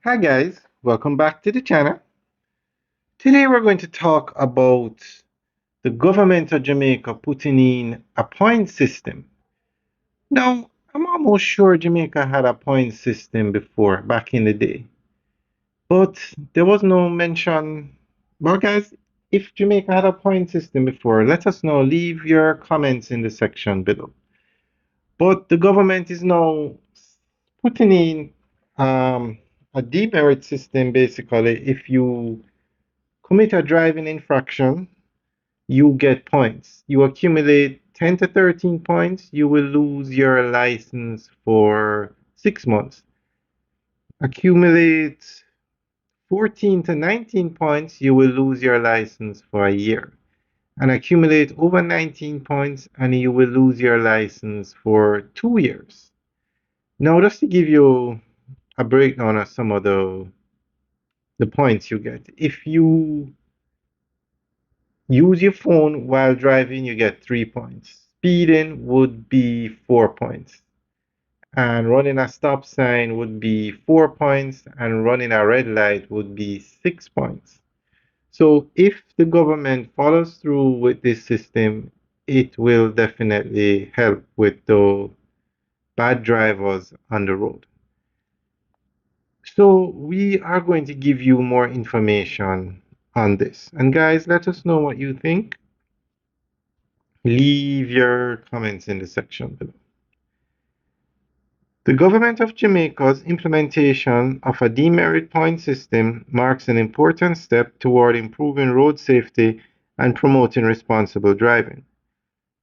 Hi guys, welcome back to the channel. Today we're going to talk about the government of Jamaica putting in a point system. Now, I'm almost sure Jamaica had a point system before, back in the day, but there was no mention. Well, guys, if Jamaica had a point system before, let us know. Leave your comments in the section below. But the government is now putting in a demerit system basically. If you commit a driving infraction, you get points. You accumulate 10 to 13 points, you will lose your license for 6 months. Accumulate 14 to 19 points, you will lose your license for a year. And accumulate over 19 points, and you will lose your license for 2 years. Now, just to give you a breakdown of some of the points you get. If you use your phone while driving, you get 3 points. Speeding would be 4 points. And running a stop sign would be 4 points. And running a red light would be 6 points. So if the government follows through with this system, it will definitely help with the bad drivers on the road. So we are going to give you more information on this. And guys, let us know what you think. Leave your comments in the section below. The government of Jamaica's implementation of a demerit point system marks an important step toward improving road safety and promoting responsible driving.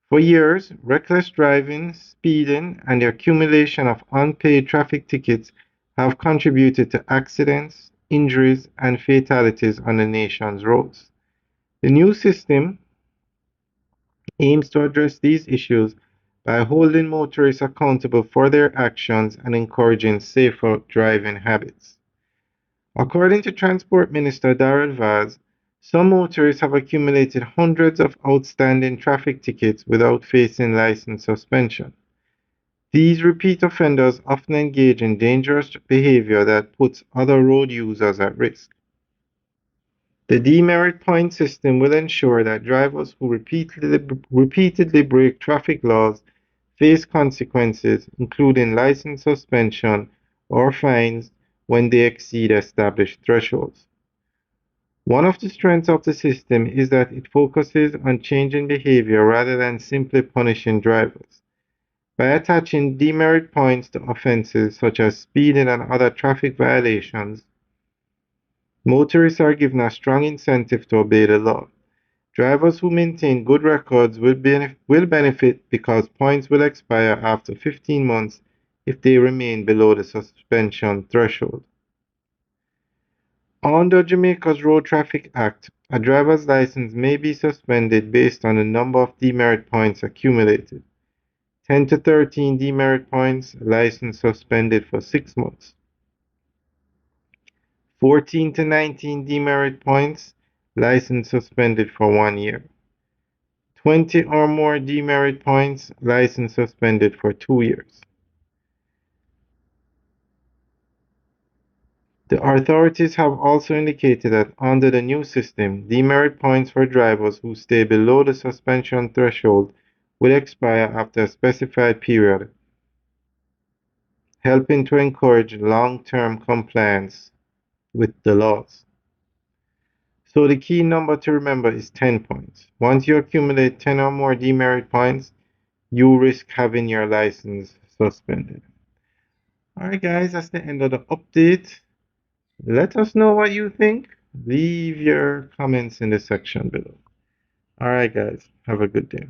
For years, reckless driving, speeding, and the accumulation of unpaid traffic tickets have contributed to accidents, injuries, and fatalities on the nation's roads. The new system aims to address these issues by holding motorists accountable for their actions and encouraging safer driving habits. According to Transport Minister Darrell Vaz, some motorists have accumulated hundreds of outstanding traffic tickets without facing license suspension. These repeat offenders often engage in dangerous behavior that puts other road users at risk. The demerit point system will ensure that drivers who repeatedly break traffic laws face consequences, including license suspension or fines when they exceed established thresholds. One of the strengths of the system is that it focuses on changing behavior rather than simply punishing drivers. By attaching demerit points to offenses such as speeding and other traffic violations, motorists are given a strong incentive to obey the law. Drivers who maintain good records will benefit because points will expire after 15 months if they remain below the suspension threshold. Under Jamaica's Road Traffic Act, a driver's license may be suspended based on the number of demerit points accumulated. 10 to 13 demerit points, license suspended for 6 months. 14 to 19 demerit points, license suspended for 1 year. 20 or more demerit points, license suspended for 2 years. The authorities have also indicated that under the new system, demerit points for drivers who stay below the suspension threshold will expire after a specified period, helping to encourage long-term compliance with the laws. So the key number to remember is 10 points. Once you accumulate 10 or more demerit points, you risk having your license suspended. Alright guys, that's the end of the update. Let us know what you think. Leave your comments in the section below. Alright guys, have a good day.